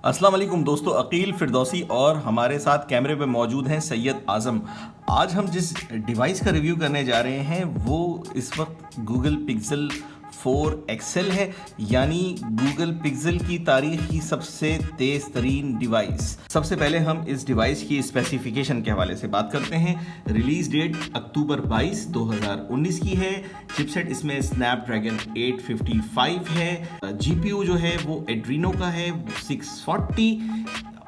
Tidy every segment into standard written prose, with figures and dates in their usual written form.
अस्सलाम वालेकुम दोस्तों, अकील फिरदौसी और हमारे साथ कैमरे पे मौजूद हैं सैयद आज़म। आज हम जिस डिवाइस का रिव्यू करने जा रहे हैं वो इस वक्त गूगल पिक्सल 4 XL है, यानी गूगल पिक्सल की तारीख की सबसे तेज़ तरीन डिवाइस। सबसे पहले हम इस डिवाइस की स्पेसिफिकेशन के हवाले से बात करते हैं। रिलीज डेट अक्टूबर 22, 2019 की है। चिपसेट इसमें स्नैपड्रैगन 855 है। जीपीयू जो है वो एड्रीनो का है 640।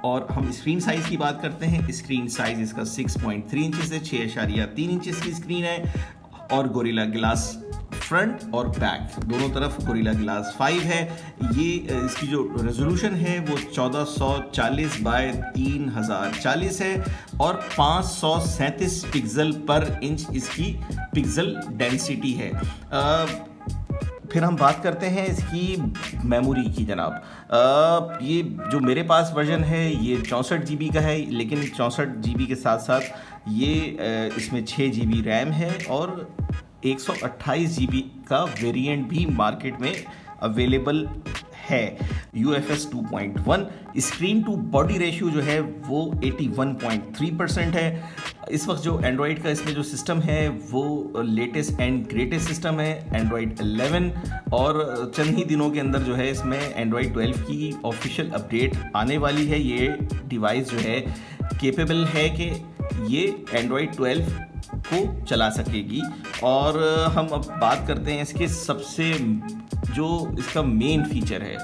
और हम स्क्रीन साइज़ की बात करते हैं। स्क्रीन साइज़ इसका 6.3 इंचेस है, 6.3 इंचेस की स्क्रीन है। और गोरिल्ला ग्लास फ्रंट और बैक दोनों तरफ गोरिल्ला ग्लास 5 है। ये इसकी जो रेजोल्यूशन है वो 1440 बाय 3040 है और 537 पिक्सल पर इंच इसकी पिक्सल डेंसिटी है। फिर हम बात करते हैं इसकी मेमोरी की जनाब। ये जो मेरे पास वर्जन है ये 64 GB का है, लेकिन 64 GB के साथ साथ ये इसमें 6 GB रैम है और 128 GB का वेरिएंट भी मार्केट में अवेलेबल है। UFS 2.1 screen to body ratio जो है वो 81.3% है। इस वक्त जो एंड्रॉयड का इसमें जो सिस्टम है वो लेटेस्ट एंड ग्रेटेस्ट सिस्टम है, एंड्रॉयड 11। और चंद ही दिनों के अंदर जो है इसमें एंड्रॉयड 12 की ऑफिशियल अपडेट आने वाली है। ये डिवाइस जो है केपेबल है कि ये एंड्रॉयड 12 को चला सकेगी। और हम अब बात करते हैं इसके सबसे जो इसका मेन फीचर है।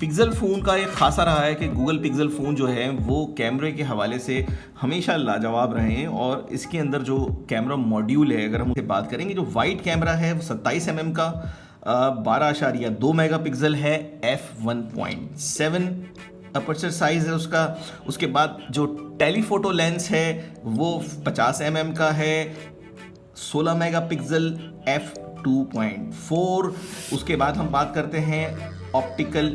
पिक्सल फ़ोन का एक खासा रहा है कि गूगल पिक्सल फ़ोन जो है वो कैमरे के हवाले से हमेशा लाजवाब रहे हैं। और इसके अंदर जो कैमरा मॉड्यूल है, अगर हम उससे बात करेंगे, जो वाइड कैमरा है वो 27 mm का 12.2 मेगापिक्सल है, f1.7 अपर्चर साइज़ है उसका। उसके बाद जो टेलीफोटो लेंस है वो 50 mm का है, 16 मेगापिक्सल f2.4। उसके बाद हम बात करते हैं ऑप्टिकल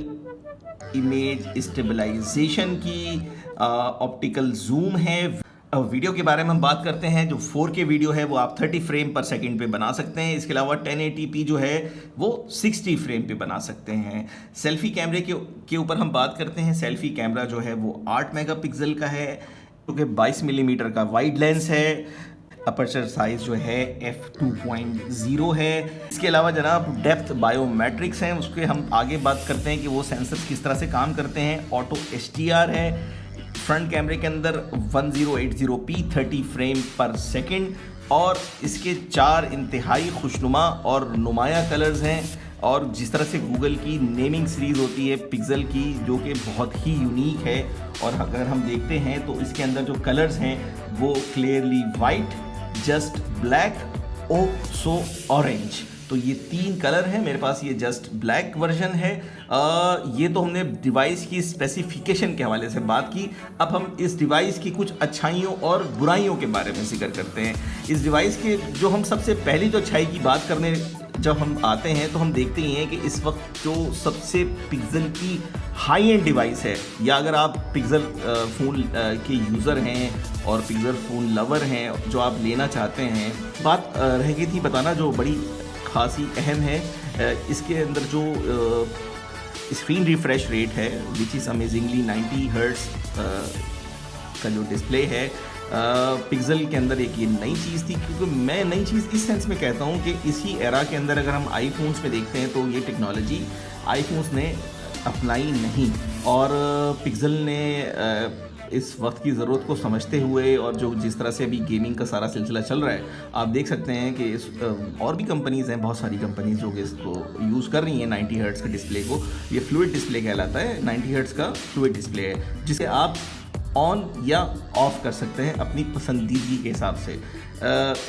इमेज स्टेबलाइजेशन की। ऑप्टिकल जूम है। वीडियो के बारे में हम बात करते हैं। जो 4K वीडियो है वो आप 30 फ्रेम पर सेकंड पे बना सकते हैं। इसके अलावा 1080p जो है वो 60 फ्रेम पे बना सकते हैं। सेल्फी कैमरे के ऊपर हम बात करते हैं। सेल्फी कैमरा जो है वो 8 मेगापिक्सल का है, क्योंकि 22 मिलीमीटर का वाइड लेंस है। अपर्चर साइज जो है f2.0 है। इसके अलावा जनाब डेप्थ बायोमेट्रिक्स हैं, उसके हम आगे बात करते हैं कि वो सेंसर्स किस तरह से काम करते हैं। ऑटो HDR है। फ्रंट कैमरे के अंदर 1080p 30 फ्रेम पर सेकंड और इसके 4 इंतहाई खुशनुमा और नुमाया कलर्स हैं। और जिस तरह से गूगल की नेमिंग सीरीज़ होती है पिक्सल की, जो कि बहुत ही यूनिक है। और अगर हम देखते हैं तो इसके अंदर जो कलर्स हैं वो क्लियरली वाइट, जस्ट ब्लैक, ओ सो ऑरेंज। तो ये 3 कलर हैं। मेरे पास ये जस्ट ब्लैक वर्जन है। ये तो हमने डिवाइस की स्पेसिफिकेशन के हवाले से बात की। अब हम इस डिवाइस की कुछ अच्छाइयों और बुराइयों के बारे में जिक्र करते हैं। इस डिवाइस के जो हम सबसे पहली जो अच्छाई की बात करने जब हम आते हैं तो हम देखते ही हैं कि इस वक्त जो सबसे पिक्सल की हाई एंड डिवाइस है, या अगर आप पिक्सल फ़ोन के यूज़र हैं और पिक्सल फ़ोन लवर हैं जो आप लेना चाहते हैं, बात रह गई थी बताना जो बड़ी खासी अहम है। इसके अंदर जो स्क्रीन रिफ्रेश रेट है विच इज़ अमेजिंगली 90 हर्ट्ज़ का जो डिस्प्ले है पिक्सल के अंदर, एक ये नई चीज़ थी। क्योंकि मैं नई चीज़ इस सेंस में कहता हूँ कि इसी एरा के अंदर अगर हम आईफोन्स में देखते हैं तो ये टेक्नोलॉजी आईफोन्स ने अपनाई नहीं। और पिक्सल ने इस वक्त की ज़रूरत को समझते हुए और जो जिस तरह से अभी गेमिंग का सारा सिलसिला चल रहा है, आप देख सकते हैं कि और भी कंपनीज़ हैं, बहुत सारी कंपनीज़ जो कि इसको यूज़ कर रही हैं 90 हर्ट्ज़ के डिस्प्ले को। ये फ्लूइड डिस्प्ले कहलाता है, 90 हर्ट्ज़ का फ्लूइड डिस्प्ले है, जिसे आप ऑन या ऑफ़ कर सकते हैं अपनी पसंदीदगी के हिसाब से।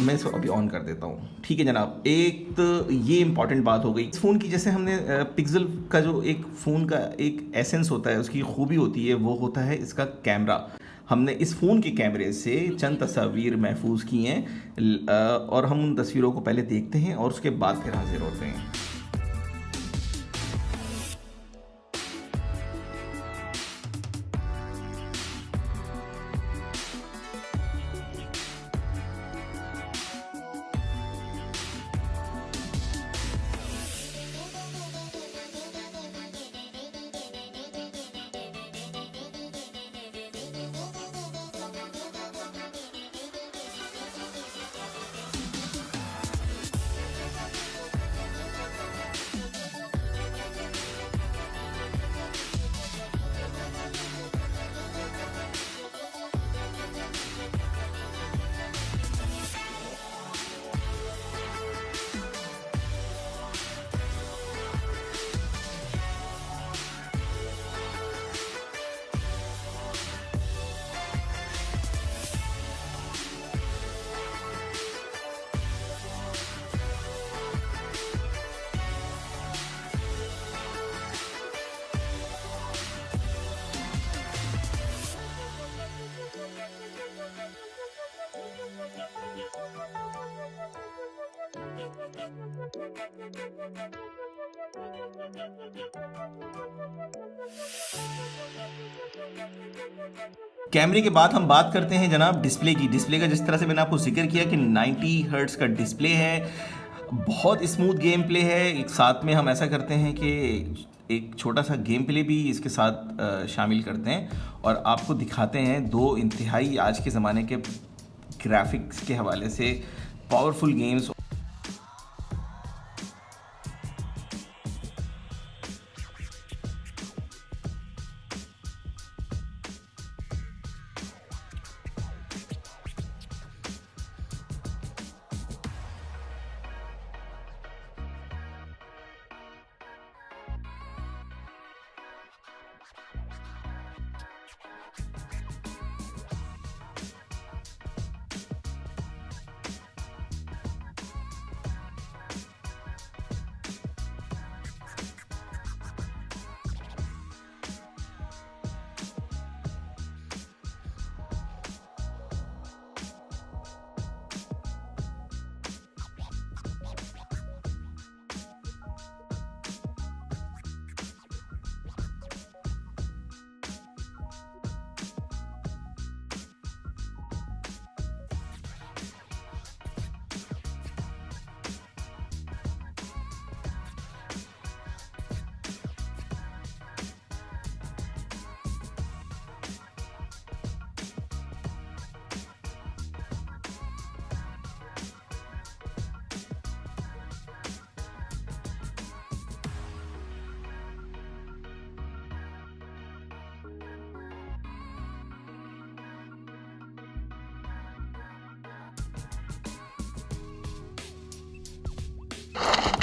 मैं इसको अभी ऑन कर देता हूँ। ठीक है जनाब, एक तो ये इंपॉर्टेंट बात हो गई इस फ़ोन की। जैसे हमने पिक्सल का जो एक फ़ोन का एक एसेंस होता है, उसकी खूबी होती है, वो होता है इसका कैमरा। हमने इस फ़ोन के कैमरे से चंद तस्वीर महफूज की हैं और हम उन तस्वीरों को पहले देखते हैं और उसके बाद फिर हाजिर होते हैं। कैमरे के बाद हम बात करते हैं जनाब डिस्प्ले की। डिस्प्ले का जिस तरह से मैंने आपको जिक्र किया कि 90 हर्ट्ज का डिस्प्ले है, बहुत स्मूथ गेम प्ले है। एक साथ में हम ऐसा करते हैं कि एक छोटा सा गेम प्ले भी इसके साथ शामिल करते हैं और आपको दिखाते हैं दो इंतहाई आज के ज़माने के ग्राफिक्स के हवाले से powerful games.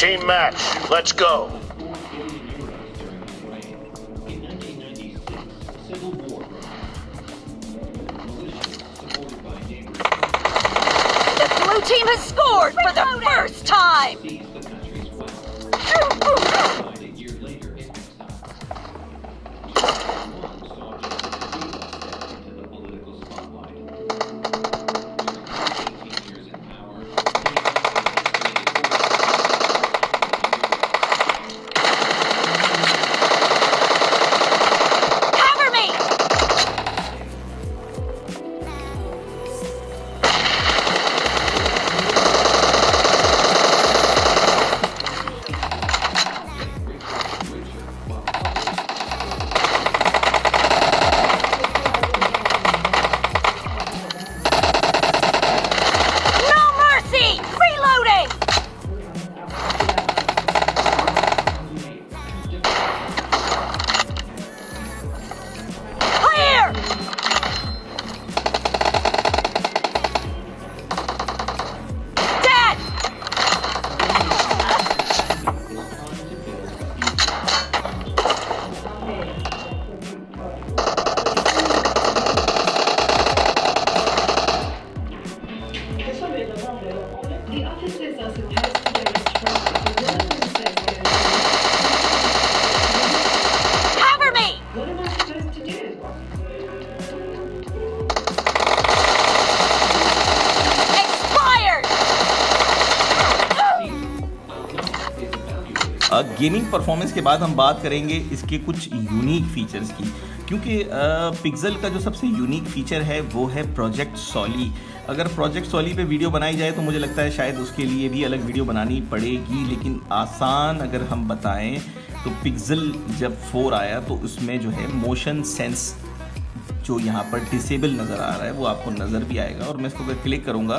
Team match, let's go. The blue team has scored for the first time! Gaming performance के बाद हम बात करेंगे इसके कुछ यूनिक फीचर्स की, क्योंकि पिक्सल का जो सबसे यूनिक फीचर है वो है प्रोजेक्ट सॉली। अगर प्रोजेक्ट सॉली पे वीडियो बनाई जाए तो मुझे लगता है शायद उसके लिए भी अलग वीडियो बनानी पड़ेगी, लेकिन आसान अगर हम बताएं तो पिक्सल जब 4 आया तो उसमें जो है मोशन सेंस जो यहाँ पर डिसेबल नज़र आ रहा है वो आपको नज़र भी आएगा, और मैं इसको अगर क्लिक करूँगा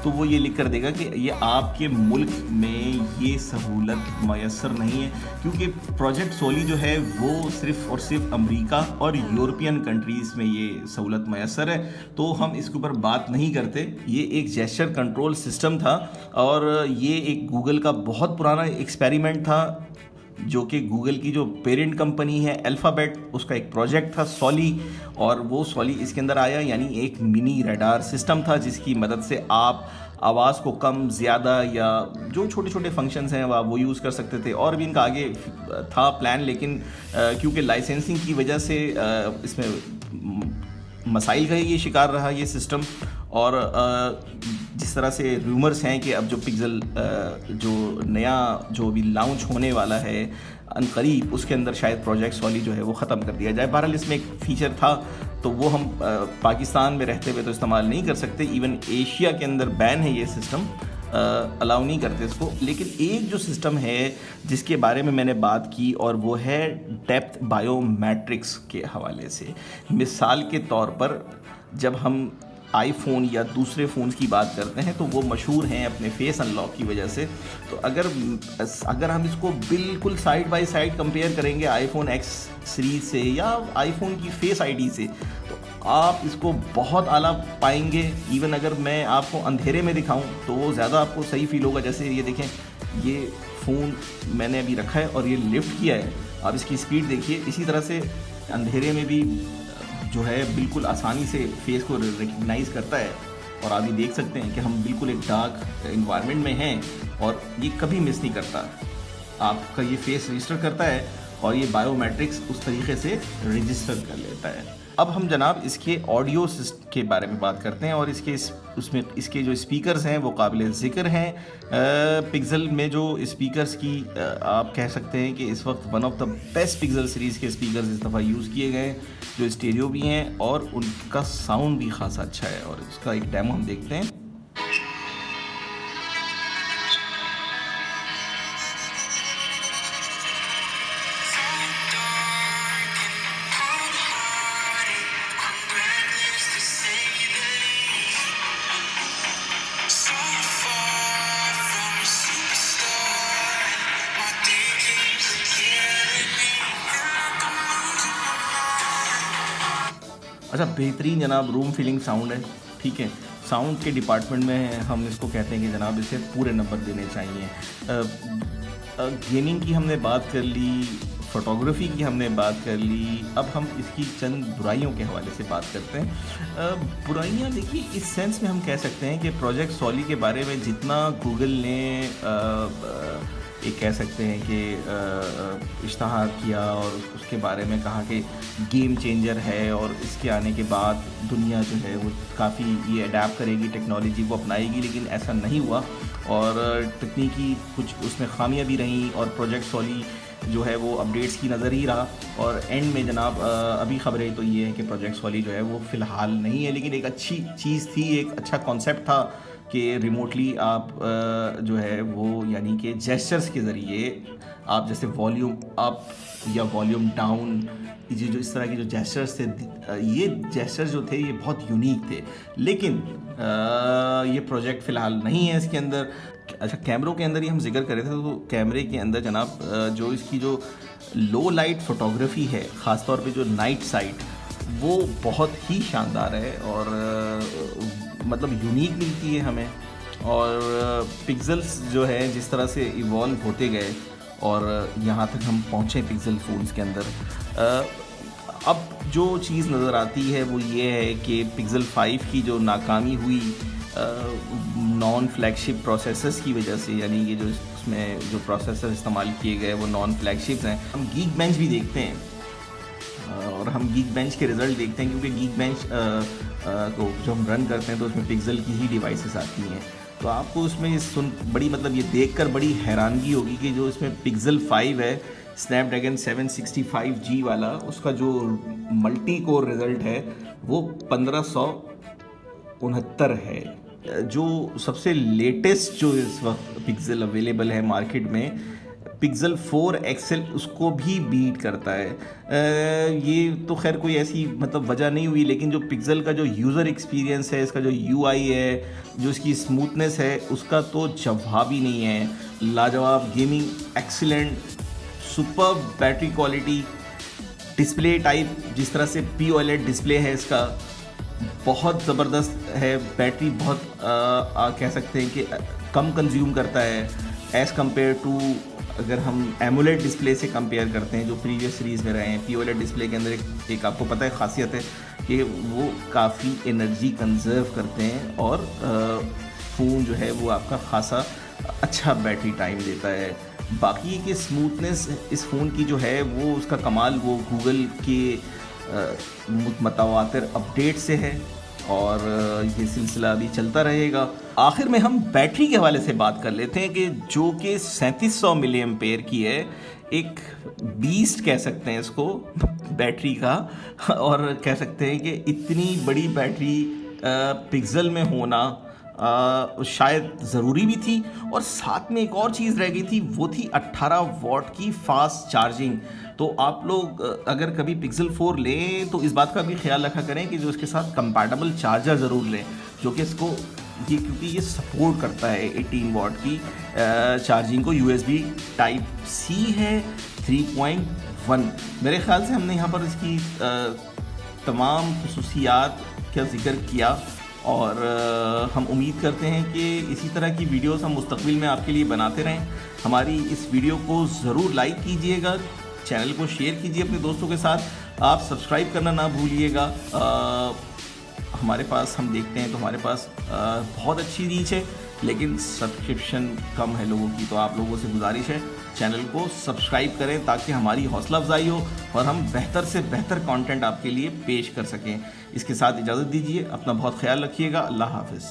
तो वो ये लिख कर देगा कि ये आपके मुल्क में ये सहूलत मैसर नहीं है, क्योंकि प्रोजेक्ट सॉली जो है वो सिर्फ़ और सिर्फ अमेरिका और यूरोपियन कंट्रीज़ में ये सहूलत मैसर है, तो हम इसके ऊपर बात नहीं करते। ये एक जेस्चर कंट्रोल सिस्टम था और ये एक गूगल का बहुत पुराना एक्सपेरिमेंट था, जो कि गूगल की जो पेरेंट कंपनी है अल्फ़ाबेट, उसका एक प्रोजेक्ट था सॉली, और वो सॉली इसके अंदर आया, यानी एक मिनी रडार सिस्टम था जिसकी मदद से आप आवाज़ को कम ज़्यादा या जो छोटे छोटे फंक्शंस हैं वो यूज़ कर सकते थे। और भी इनका आगे था प्लान, लेकिन क्योंकि लाइसेंसिंग की वजह से इसमें मसाइल का ये शिकार रहा ये सिस्टम, और जिस तरह से रूमर्स हैं कि अब जो पिक्सल जो नया जो भी लॉन्च होने वाला है अनकरीब, उसके अंदर शायद प्रोजेक्ट सॉली जो है वो ख़त्म कर दिया जाए। बहरहाल इसमें एक फ़ीचर था तो वो हम पाकिस्तान में रहते हुए तो इस्तेमाल नहीं कर सकते, इवन एशिया के अंदर बैन है ये सिस्टम, अलाउ नहीं करते इसको। लेकिन एक जो सिस्टम है जिसके बारे में मैंने बात की और वो है डेप्थ बायोमेट्रिक्स के हवाले से। मिसाल के तौर पर जब हम आईफोन या दूसरे फ़ोन्स की बात करते हैं तो वो मशहूर हैं अपने फेस अनलॉक की वजह से। तो अगर हम इसको बिल्कुल साइड बाय साइड कंपेयर करेंगे आईफोन एक्स सीरीज से या आईफोन की फेस आईडी से, तो आप इसको बहुत आला पाएंगे। इवन अगर मैं आपको अंधेरे में दिखाऊं तो वो ज़्यादा आपको सही फील होगा। जैसे ये देखें, ये फ़ोन मैंने अभी रखा है और ये लिफ्ट किया है, आप इसकी स्पीड देखिए। इसी तरह से अंधेरे में भी जो है बिल्कुल आसानी से फेस को रिकग्नाइज़ करता है और आप ये देख सकते हैं कि हम बिल्कुल एक डार्क इन्वायरमेंट में हैं और ये कभी मिस नहीं करता। आपका ये फेस रजिस्टर करता है और ये बायोमेट्रिक्स उस तरीके से रजिस्टर कर लेता है। अब हम जनाब इसके ऑडियो के बारे में बात करते हैं और इसके जो स्पीकर्स हैं वो काबिल ज़िक्र हैं। पिक्सल में जो स्पीकर्स की आप कह सकते हैं कि इस वक्त one of the best pixel series के स्पीकर्स इस दफ़ा यूज़ किए गए, जो स्टीरियो भी हैं और उनका साउंड भी खासा अच्छा है। और इसका एक डेमो हम देखते हैं। अच्छा, बेहतरीन जनाब रूम फीलिंग साउंड है। ठीक है, साउंड के डिपार्टमेंट में हम इसको कहते हैं कि जनाब इसे पूरे नंबर देने चाहिए। गेमिंग की हमने बात कर ली, फ़ोटोग्राफी की हमने बात कर ली, अब हम इसकी चंद बुराइयों के हवाले से बात करते हैं। बुराइयां देखिए, इस सेंस में हम कह सकते हैं कि प्रोजेक्ट सॉली के बारे में जितना गूगल ने ये कह सकते हैं कि इश्तहार किया और उसके बारे में कहा कि गेम चेंजर है और इसके आने के बाद दुनिया जो है वो काफ़ी ये अडेप्ट करेगी, टेक्नोलॉजी को अपनाएगी, लेकिन ऐसा नहीं हुआ और तकनीकी कुछ उसमें खामियां भी रहीं और प्रोजेक्ट सॉली जो है वो अपडेट्स की नज़र ही रहा। और एंड में जनाब अभी ख़बरें तो ये है कि प्रोजेक्ट सॉली जो है वो फ़िलहाल नहीं है, लेकिन एक अच्छी चीज़ थी, एक अच्छा कॉन्सेप्ट था कि रिमोटली आप जो है वो यानी कि जेस्चर्स के ज़रिए आप जैसे वॉल्यूम अप या वॉल्यूम डाउन, ये जो इस तरह के जो जेस्चर्स थे, ये जेस्चर्स जो थे ये बहुत यूनिक थे। लेकिन ये प्रोजेक्ट फ़िलहाल नहीं है इसके अंदर। अच्छा, कैमरों के अंदर ही हम जिक्र कर रहे थे, तो कैमरे के अंदर जनाब जो इसकी जो लो लाइट फ़ोटोग्राफी है, ख़ास तौर पे जो नाइट साइट, वो बहुत ही शानदार है और मतलब यूनिक मिलती है हमें। और पिक्सल्स जो है जिस तरह से इवॉल्व होते गए और यहाँ तक हम पहुँचे पिक्सल फ़ोन्स के अंदर, अब जो चीज़ नज़र आती है वो ये है कि पिक्सल 5 की जो नाकामी हुई नॉन फ्लैगशिप प्रोसेसर्स की वजह से, यानी कि जो उसमें जो प्रोसेसर इस्तेमाल किए गए वो नॉन फ्लैगशिप्स हैं। हम गीक बेंच भी देखते हैं और हम गीक बेंच के रिज़ल्ट देखते हैं, क्योंकि गीक बेंच को जो हम रन करते हैं तो उसमें पिक्सल की ही डिवाइसेस आती हैं। तो आपको उसमें बड़ी मतलब ये देखकर बड़ी हैरानगी होगी कि जो इसमें पिक्सल 5 है, स्नैपड्रैगन 765G वाला, उसका जो मल्टी कोर रिज़ल्ट है वो 1569 है। जो सबसे लेटेस्ट जो इस वक्त पिक्सल अवेलेबल है मार्केट में, पिक्सल 4 XL उसको भी बीट करता है। ये तो खैर कोई ऐसी मतलब वजह नहीं हुई, लेकिन जो पिक्सल का जो यूज़र एक्सपीरियंस है, इसका जो UI है, जो इसकी स्मूथनेस है, उसका तो जवाब ही नहीं है। लाजवाब gaming, excellent, super battery quality, display type जिस तरह से POLED डिस्प्ले है इसका, बहुत ज़बरदस्त है। बैटरी बहुत कह सकते हैं कि कम कंज्यूम करता है एज़ कम्पेयर टू अगर हम एमोलेड डिस्प्ले से कंपेयर करते हैं जो प्रीवियस सीरीज़ में रहे हैं। POLED डिस्प्ले के अंदर एक आपको पता है खासियत है कि वो काफ़ी एनर्जी कंजर्व करते हैं और फ़ोन जो है वो आपका खासा अच्छा बैटरी टाइम देता है। बाकी कि स्मूथनेस इस फ़ोन की जो है वो उसका कमाल वो गूगल के मुतवातिर अपडेट से है और ये सिलसिला अभी चलता रहेगा। आखिर में हम बैटरी के हवाले से बात कर लेते हैं कि जो कि 3700 मिली एम्पेयर की है, एक बीस्ट कह सकते हैं इसको बैटरी का, और कह सकते हैं कि इतनी बड़ी बैटरी पिक्सल में होना शायद ज़रूरी भी थी। और साथ में एक और चीज़ रह गई थी, वो थी 18 वॉट की फास्ट चार्जिंग। तो आप लोग अगर कभी पिक्सल 4 लें तो इस बात का भी ख्याल रखा करें कि जो इसके साथ कंपैटिबल चार्जर ज़रूर लें, जो कि इसको ये क्योंकि ये सपोर्ट करता है 18 वॉट की चार्जिंग को। USB टाइप C है 3.1। मेरे ख्याल से हमने यहाँ पर इसकी तमाम खुसूसियात का जिक्र किया, और हम उम्मीद करते हैं कि इसी तरह की वीडियोस हम मुस्तक़बिल में आपके लिए बनाते रहें। हमारी इस वीडियो को ज़रूर लाइक कीजिएगा, चैनल को शेयर कीजिए अपने दोस्तों के साथ, आप सब्सक्राइब करना ना भूलिएगा। हमारे पास हम देखते हैं तो हमारे पास बहुत अच्छी रीच है, लेकिन सब्सक्रिप्शन कम है लोगों की। तो आप लोगों से गुजारिश है चैनल को सब्सक्राइब करें ताकि हमारी हौसला अफजाई हो और हम बेहतर से बेहतर कंटेंट आपके लिए पेश कर सकें। इसके साथ इजाज़त दीजिए, अपना बहुत ख्याल रखिएगा। अल्लाह हाफ़िज़।